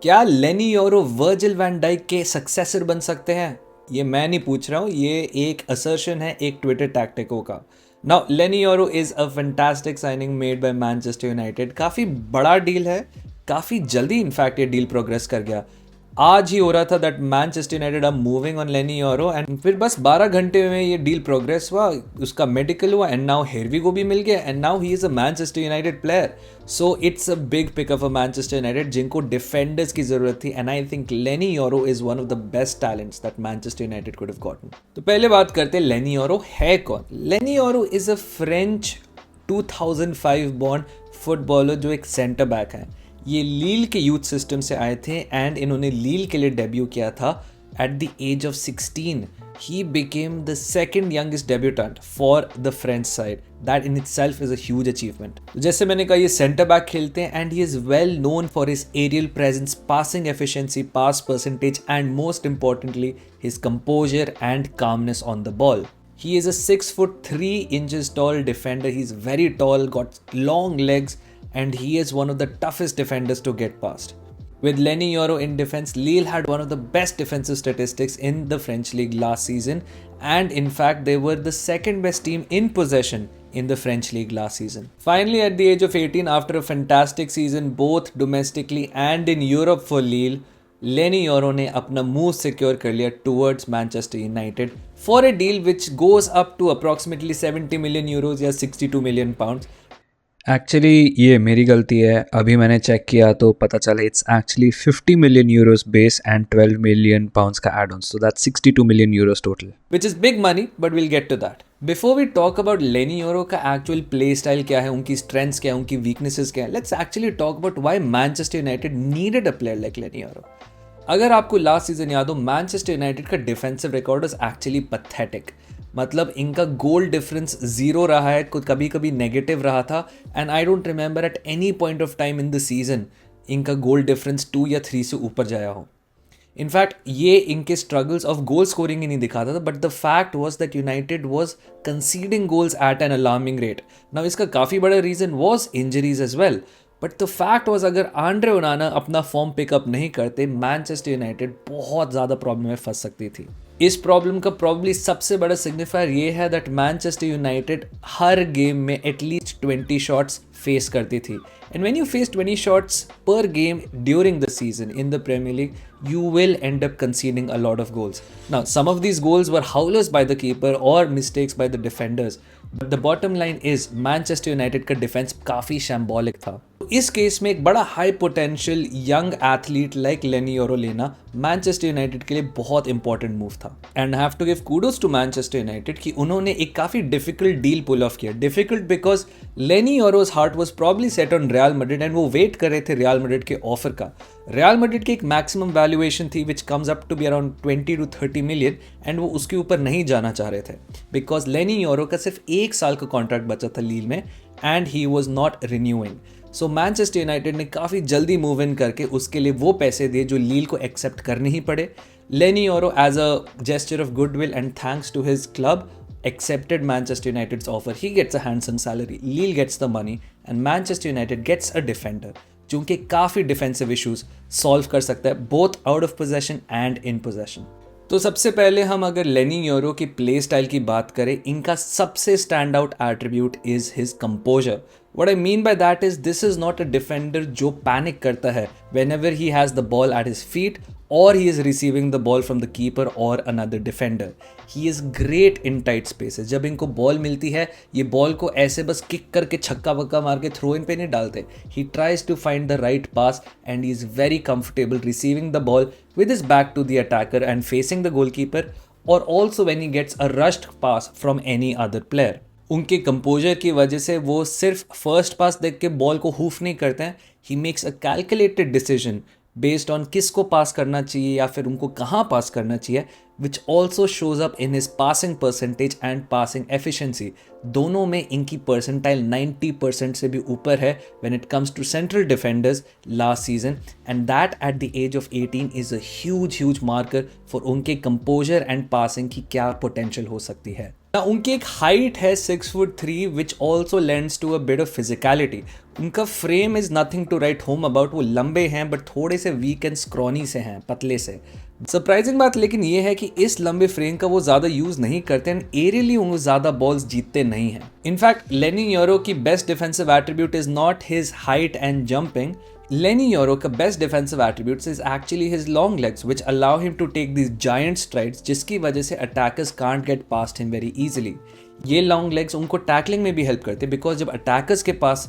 क्या लेनी योरो Virgil van Dyke के सक्सेसर बन सकते हैं? ये मैं नहीं पूछ रहा हूँ, ये एक असर्शन है एक ट्विटर टैक्टिको का। Now Leny Yoro is a fantastic signing made by Manchester United. काफ़ी बड़ा डील है, काफ़ी जल्दी इनफैक्ट ये डील प्रोग्रेस कर गया। आज ही हो रहा था that Manchester United are moving on Leny Yoro and फिर बस 12 घंटे में ये डील प्रोग्रेस हुआ, उसका मेडिकल हुआ एंड नाउ हेरवी को भी मिल गया and now he is a Manchester United player. So it's a big pickup for Manchester United जिनको डिफेंडर्स की जरूरत थी and I think Leny Yoro is one of the best talents that Manchester United could have gotten. तो पहले बात करते हैं लेनी योरो है कौन। Leny Yoro is a French 2005 born footballer जो एक सेंटर बैक है। ये लील के यूथ सिस्टम से आए थे एंड इन्होंने लील के लिए डेब्यू किया था at the age of 16। He became the second youngest debutant for the French side. That in itself is a huge achievement. जैसे मैंने कहा, ये सेंटर बैक खेलते हैं and he is well known for his aerial presence, passing efficiency, pass percentage and most importantly his composure and calmness on the ball. He is a 6'3" tall defender. He's very tall, got long legs, and he is one of the toughest defenders to get past. With Leny Yoro in defense, Lille had one of the best defensive statistics in the French league last season, and in fact they were the second best team in possession in the French league last season. Finally, at the age of 18, after a fantastic season both domestically and in Europe for Lille, Leny Yoro ने अपना move secure कर लिया towards Manchester United for a deal which goes up to approximately 70 million euros या 62 million pounds. Actually ये मेरी गलती है। अभी मैंने चेक किया तो पता चला it's actually 50 million euros base and 12 million pounds का add on, so that's 62 million euros total, Which is big money, but we'll get to that. Before we talk about Leny Yoro का actual play style क्या है, उनकी strengths क्या है, उनकी weaknesses क्या है, let's actually talk about why Manchester United needed a player like Leny Yoro. अगर आपको लास्ट सीजन याद हो, मैनचेस्टर यूनाइटेड का defensive record is actually pathetic. मतलब इनका गोल डिफरेंस जीरो रहा है, कभी कभी नेगेटिव रहा था and I don't remember at any point of time in the season इनका गोल डिफरेंस 2 या 3 से ऊपर जाया हो। इनफैक्ट ये इनके स्ट्रगल्स ऑफ गोल स्कोरिंग ही नहीं दिखाता था, but the fact was that United was conceding goals at an alarming rate. Now इसका काफ़ी बड़ा reason was injuries as well, but the fact was अगर आंड्रे ओनाना अपना फॉर्म पिकअप नहीं करते, मैनचेस्टर यूनाइटेड बहुत ज़्यादा प्रॉब्लम में फंस सकती थी। इस प्रॉब्लम का प्रॉब्ली सबसे बड़ा सिग्निफायर ये है दैट मैनचेस्टर यूनाइटेड हर गेम में एटलीस्ट 20 शॉट्स फेस करती थी and when you face 20 shots per game during the season in the Premier League, you will end up conceding a lot of goals. Now, some of these goals were howlers by the keeper or mistakes by the defenders. But the bottom line is Manchester United का defence काफ़ी shambolic था। इस case में एक बड़ा high potential young athlete like Leny Yoro लेना Manchester United के लिए बहुत इंपॉर्टेंट मूव था। And have to give kudos to Manchester United कि उन्होंने एक काफ़ी डिफिकल्ट डील पुल ऑफ किया। Difficult because Leny Yoro's heart was probably set on Real Madrid and वो वेट कर रहे थे रियल मैड्रिड के ऑफर का। रियल मैड्रिड की एक मैक्सिमम वैल्यूएशन थी which comes up to be around 20 to 30 million and वो उसके ऊपर नहीं जाना चाह रहे थे बिकॉज लेनी योरो का सिर्फ 1 साल का कॉन्ट्रैक्ट बचा था लील में and he was not renewing. So Manchester United ने काफ़ी जल्दी मूव इन करके उसके लिए वो पैसे दिए जो लील को एक्सेप्ट करने ही पड़े। Leny Yoro as a gesture of goodwill and thanks to his club accepted Manchester United's offer. He gets a handsome salary, Lille gets the money and Manchester United gets a defender जो कि काफ़ी defensive issues solve कर सकता है both out of possession and in possession. तो सबसे पहले हम अगर लेनी योरो की प्ले स्टाइल की बात करें, इनका सबसे stand out attribute is his composer. What I mean by that is this is not a defender जो पैनिक करता है whenever he has the ball at his feet or he is receiving the ball from the keeper or another defender. He is great in tight spaces. जब इनको ball मिलती है, ये ball को ऐसे बस किक करके छक्का वक्का मार के थ्रो इन पे नहीं डालते। He tries to find the right pass and he is very comfortable receiving the ball with his back to the attacker and facing the goalkeeper, or also when he gets a rushed pass from any other player. उनके composer की वजह से वो सिर्फ first pass देख के ball को hoof नहीं करते हैं। He makes a calculated decision based on किसको पास करना चाहिए या फिर उनको कहाँ पास करना चाहिए, which also shows up in his passing percentage and passing efficiency. दोनों में इनकी परसेंटाइल 90% से भी ऊपर है when it comes to central defenders last season, and that at the age of 18 is a huge marker for उनके composure and passing की क्या पोटेंशियल हो सकती है। ना उनकी एक हाइट है 6'3", which also lends to a bit of physicality. उनका frame is nothing to write home about. वो लंबे हैं बट थोड़े से वीक एंड स्क्रॉनी से हैं, पतले से। सरप्राइजिंग बात लेकिन ये है कि इस लंबे फ्रेम का वो ज़्यादा यूज़ नहीं करते एंड एरियली वो ज़्यादा बॉल्स जीतते नहीं हैं। इनफैक्ट लेनी योरो की best defensive attribute is not his height and jumping. Leny Yoro का best defensive attributes is actually his long legs, which allow him to take these giant strides, जिसकी वजह से attackers can't get past him very easily. ये long legs उनको tackling में भी help करते हैं, because जब attackers के पास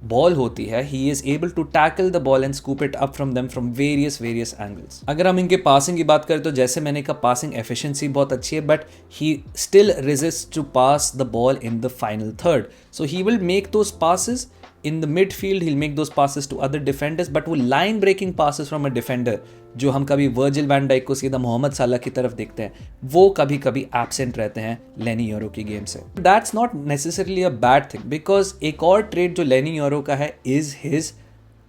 बॉल होती है, he is able to tackle the ball and scoop it up from them from various angles. अगर हम इनके पासिंग की बात करें तो जैसे मैंने कहा पासिंग एफिशिएंसी बहुत अच्छी है, but he still resists to pass the ball in the final third. So he will make those passes in the midfield, he'll make those passes to other defenders, but वो line breaking passes from a defender जो हम कभी Virgil van Dyke को सीधा मोहम्मद साला की तरफ देखते हैं, वो कभी कभी एब्सेंट रहते हैं लेनी योरो की गेम से। That's not necessarily a bad thing, because एक और ट्रेड जो लेनी योरो का है इज हिज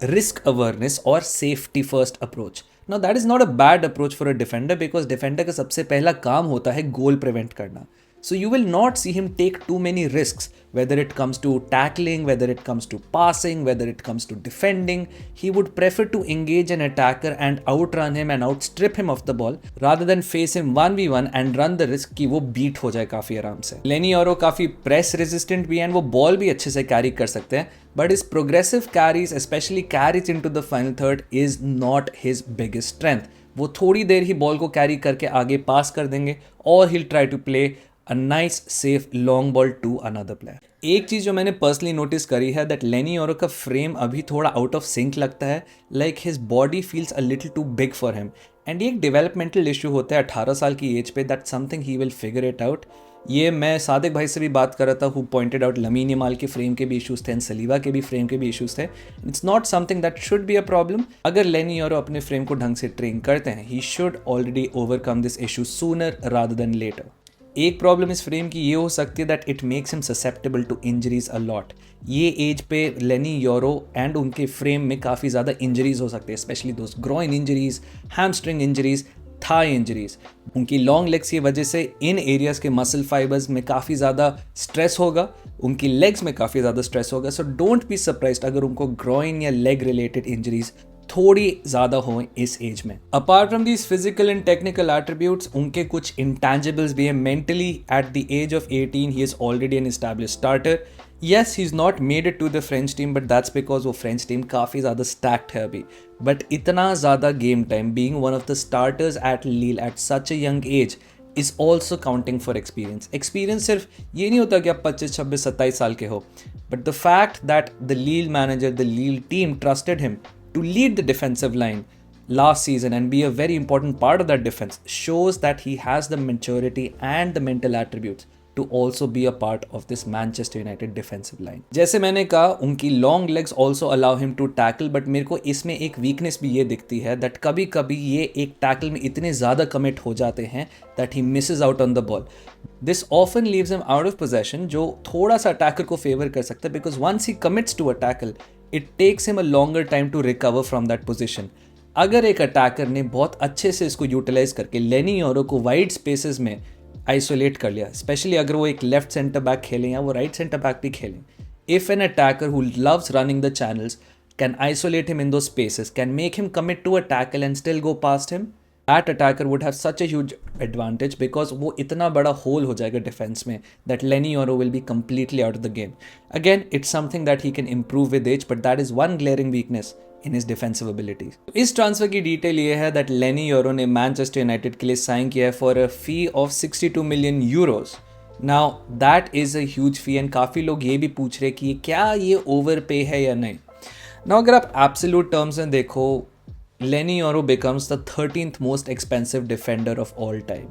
रिस्क अवेयरनेस और safety first approach. Now that is not a bad approach for a defender, because defender का सबसे पहला काम होता है गोल प्रिवेंट करना। So you will not see him take too many risks, whether it comes to tackling, whether it comes to passing, whether it comes to defending. He would prefer to engage an attacker and outrun him and outstrip him of the ball rather than face him 1v1 and run the risk कि वो beat हो जाए काफ़ी आराम से। लेनी योरो काफ़ी press resistant भी हैं, वो ball भी अच्छे से carry कर सकते हैं, but his progressive carries, especially carries into the final third, is not his biggest strength. वो थोड़ी देर ही बॉल को कैरी करके आगे पास कर देंगे और he'll try to play a nice safe long ball to another player. एक चीज़ जो मैंने पर्सनली नोटिस करी है दैट लेनी योरो का फ्रेम अभी थोड़ा आउट ऑफ सिंक लगता है, like his body feels a little too big for him, and ये एक डेवलपमेंटल इशू होता है 18 साल की एज पे, that something he will figure it out. ये मैं सादिक भाई से भी बात कर रहा था, who pointed out lamin Yamal के फ्रेम के भी इशूज़ थे एंड सलीबा के भी फ्रेम के भी इशूज़ थे। It's not something that should be a problem. अगर लेनी योरो अपने फ्रेम को ढंग से ट्रेन करते हैं, he should already overcome this issue sooner rather than later. एक प्रॉब्लम इस फ्रेम की ये हो सकती है that it makes him susceptible to injuries a lot. ये एज पे लेनी योरो एंड उनके फ्रेम में काफ़ी ज़्यादा इंजरीज हो सकते हैं, specially those groin injuries, hamstring injuries, thigh injuries. उनकी लॉन्ग लेग्स की वजह से इन एरियाज़ के मसल फाइबर्स में काफ़ी ज़्यादा स्ट्रेस होगा, उनकी लेग्स में काफ़ी ज़्यादा स्ट्रेस होगा। सो डोंट बी सरप्राइज्ड अगर उनको ग्रोइन या लेग रिलेटेड इंजरीज थोड़ी ज़्यादा हो इस एज में। Apart from these physical and technical attributes, उनके कुछ इंटैंजिबल्स भी हैं। Mentally at the age of 18 he is already an established starter. Yes, he is not made it to the French team, but that's because वो French team काफ़ी ज़्यादा stacked है अभी। But इतना ज़्यादा game time, being one of the starters at Lille at such a young age, is also counting for experience. Experience सिर्फ ये नहीं होता कि आप 25, 26, 27 साल के हो, but the fact that the Lille manager, the Lille team trusted him to lead the defensive line last season and be a very important part of that defense shows that he has the maturity and the mental attributes to also be a part of this Manchester United defensive line. जैसे मैंने कहा, उनकी long legs also allow him to tackle, but मेरे को इसमें एक weakness भी ये दिखती है that कभी कभी ये एक tackle में इतने ज़्यादा commit हो जाते हैं that he misses out on the ball. This often leaves him out of possession, जो थोड़ा सा attacker को favor कर सकता है, because once he commits to a tackle, it takes him a longer time to recover from that position. अगर एक attacker ने बहुत अच्छे से इसको यूटिलाइज करके लेनी योरो को वाइड स्पेसेस में आइसोलेट कर लिया, स्पेशली अगर वो एक लेफ्ट सेंटर बैक खेलें या वो राइट सेंटर बैक भी खेलें, if an attacker who loves running the channels can isolate him in two spaces, can make him commit to a tackle and still go past him, that attacker would have such a huge advantage, because वो इतना बड़ा whole हो जाएगा defence में that Leny Yoro will be completely out of the game. Again, it's something that he can improve with age, but that is one glaring weakness in his defensive abilities. इस transfer की detail ये है that Leny Yoro ने Manchester United के लिए sign किया है for a fee of 62 million euros. Now that is a huge fee, and काफ़ी लोग ये भी पूछ रहे कि क्या ये overpay है या नहीं. Now अगर आप absolute terms में देखो, Leny Yoro becomes the 13th most expensive defender of all time.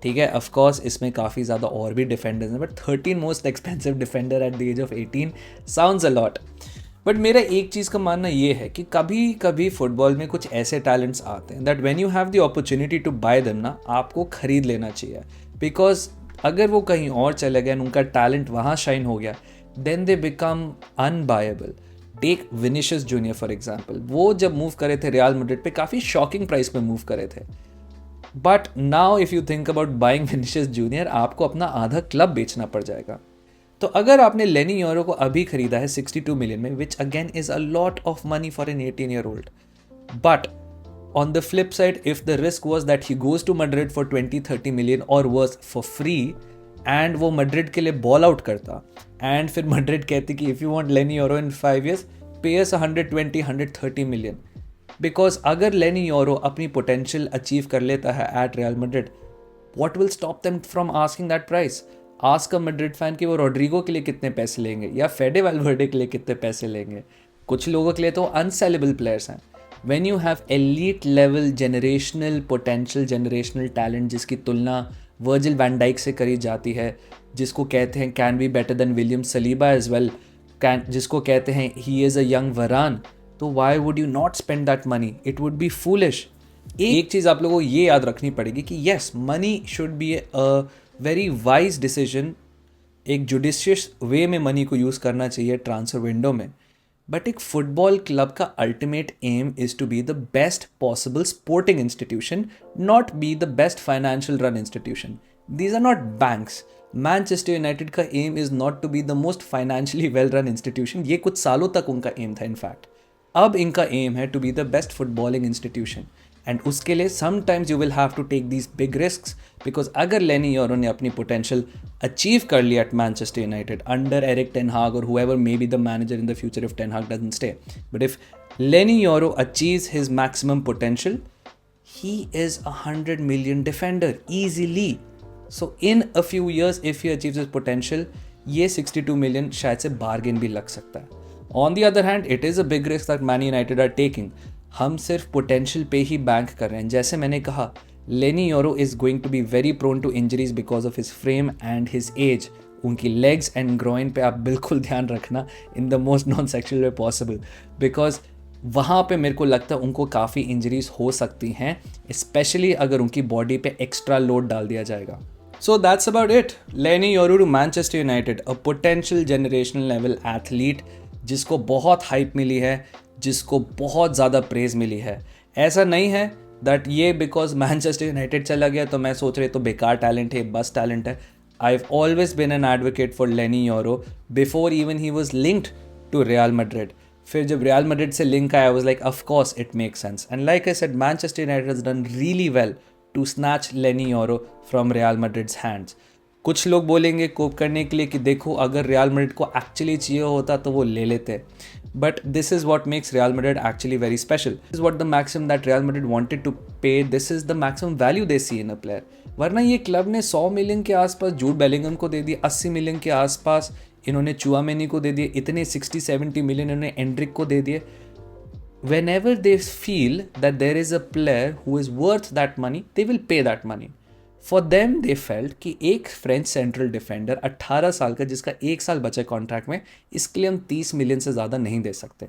ठीक है, ऑफ कोर्स इसमें काफ़ी ज़्यादा और भी डिफेंडर्स हैं, but 13 most expensive defender at the age of 18 sounds a lot. But मेरा एक चीज़ का मानना ये है कि कभी कभी फुटबॉल में कुछ ऐसे टैलेंट्स आते हैं that when you have the opportunity to buy them ना, आपको खरीद लेना चाहिए, बिकॉज अगर वो कहीं और चले गए, उनका टैलेंट वहाँ शाइन हो गया, then they become unbuyable. Take Vinicius Junior for example, वो जब मूव करे थे रियल मैड्रिड पे, काफ़ी शॉकिंग प्राइस पे मूव करे थे, but now if you think about buying Vinicius junior, आपको अपना आधा क्लब बेचना पड़ जाएगा। तो अगर आपने लेनी योरो को अभी खरीदा है 62 मिलियन में, which again is a lot of money for an 18-year-old, but on the flip side, if the risk was that he goes to Madrid for 20-30 million or was for free, and वो Madrid के लिए ball out करता, and फिर Madrid कहती कि if you want Leny Yoro in 5 years, pay us 120-130 million. Because अगर Leny Yoro अपनी potential achieve कर लेता है at Real Madrid, what will stop them from asking that price? Ask a Madrid fan कि वो Rodrigo के लिए कितने पैसे लेंगे या फेडे वाल्वर्डे के लिए कितने पैसे लेंगे। कुछ लोगों के लिए तो अनसेलेबल प्लेयर्स हैं। When you have elite level generational potential, generational talent जिसकी तुलना वर्जिल वैन डाइक से करी जाती है, जिसको कहते हैं can be better than William Saliba as well, जिसको कहते हैं he is a young Varane, तो why would you not spend that money? It would be foolish. एक चीज़ आप लोगों को ये याद रखनी पड़ेगी कि yes, money should be a very wise decision, एक जुडिशियस वे में मनी को यूज़ करना चाहिए ट्रांसफर विंडो में। बट एक फुटबॉल क्लब का ultimate aim is to be the best possible sporting institution, not be the best financial run institution. These are not banks. Manchester United का aim is not to be the most financially well run institution. ये कुछ सालों तक उनका M था in fact. अब इनका aim है to be the best footballing institution, and उसके लिए sometimes you will have to take these big risk. Because अगर लेनी योरो ने अपनी पोटेंशियल अचीव कर लिया at Manchester United under Erik ten Hag और whoever may be the manager in the future if ten Hag doesn't stay, but if Leny Yoro achieves his maximum potential, he is a 100 million defender easily. So in a few years if he achieves his potential, ये 62 million शायद से bargain भी लग सकता है। On the other hand, it is a big risk that Man United are taking. हम सिर्फ potential पे ही bank कर रहे हैं। जैसे मैंने कहा, Leny Yoro is going to be very prone to injuries because of his frame and his age. उनकी legs and groin पे आप बिल्कुल ध्यान रखना in the most non-sexual way possible, because वहाँ पे मेरे को लगता है उनको काफ़ी इंजरीज हो सकती हैं, स्पेशली अगर उनकी बॉडी पे एक्स्ट्रा लोड डाल दिया जाएगा। So that's about it. Leny Yoro to Manchester United, a potential generational level athlete जिसको बहुत हाइप मिली है, जिसको बहुत ज़्यादा प्रेज मिली है। ऐसा नहीं है दैट ये बिकॉज मैनचेस्टर यूनाइटेड चला गया तो मैं सोच रही तो बेकार टैलेंट है, बस टैलेंट है। I have always been an advocate for Leny Yoro before even he was linked to Real Madrid. फिर जब रियल मैड्रिड से लिंक आया, was like of course it makes sense, and like I said Manchester United has done really well to snatch Leny Yoro from Real Madrid's hands. कुछ लोग बोलेंगे कोप करने के लिए कि देखो अगर रियल मैड्रिड को एक्चुअली चाहिए होता तो वो ले लेते, but this is what makes Real Madrid actually very special. This is what the maximum that Real Madrid wanted to pay, this is the maximum value they see in a player. वरना ये club ने 100 million के आसपास Jude Bellingham को दे दिए, 80 million के आसपास इन्होंने चुआमेनी को दे दिए, इतने 60-70 मिलियन इन्होंने एंड्रिक को दे दिए। Whenever they feel that there is a player who is worth that money, they will pay that money. For them, they felt कि एक फ्रेंच सेंट्रल डिफेंडर 18 साल का जिसका 1 साल बचा कॉन्ट्रैक्ट में, इसके लिए हम 30 मिलियन से ज़्यादा नहीं दे सकते।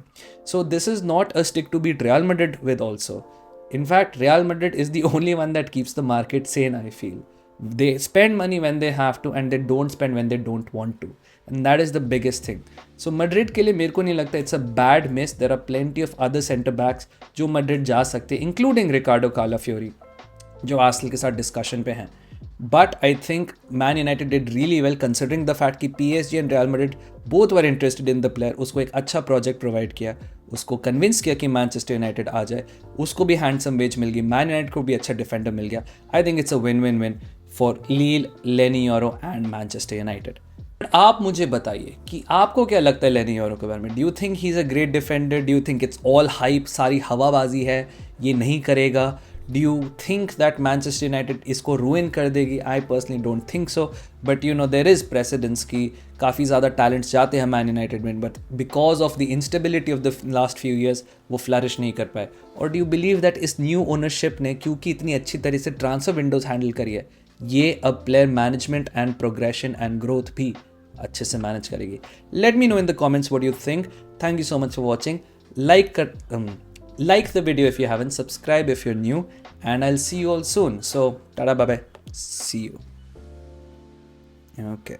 So this is not a stick to beat Real Madrid with also. In fact, Real Madrid is the only one that keeps the market sane, I feel. They spend money when they have to and they don't spend when they don't want to. And that is the biggest thing. So Madrid के लिए मेरे को नहीं लगता it's a bad miss. There are plenty of other centre backs जो Madrid जा सकते, including Ricardo Calafiori, जो आर्सेनल के साथ डिस्कशन पे हैं। But I think Man United did really well considering the fact कि PSG and Real Madrid both were interested in the player. उसको एक अच्छा प्रोजेक्ट प्रोवाइड किया, उसको कन्विंस किया कि मैनचेस्टर यूनाइटेड आ जाए, उसको भी हैंडसम वेज मिल गई, मैन यूनाइटेड को भी अच्छा डिफेंडर मिल गया। I think it's a win win win for Lille, Leny Yoro and Manchester United. आप मुझे बताइए कि आपको क्या लगता है लेनी योरो के बारे में। Do you think he is a great defender? Do you think it's all hype, सारी हवाबाजी है, ये नहीं करेगा? Do you think that Manchester United इसको ruin कर देगी? I personally don't think so, but you know there is precedence कि काफ़ी ज़्यादा talents जाते हैं Man United में, but because of the instability of the last few years वो flourish नहीं कर पाए। और do you believe that इस new ownership ने, क्योंकि इतनी अच्छी तरह से transfer windows handle करी है, ये अब player management and progression and growth भी अच्छे से manage करेगी? Let me know in the comments what you think. Thank you so much for watching. Like the video if you haven't, subscribe if you're new, and I'll see you all soon. So tada, bye bye, see you. Okay.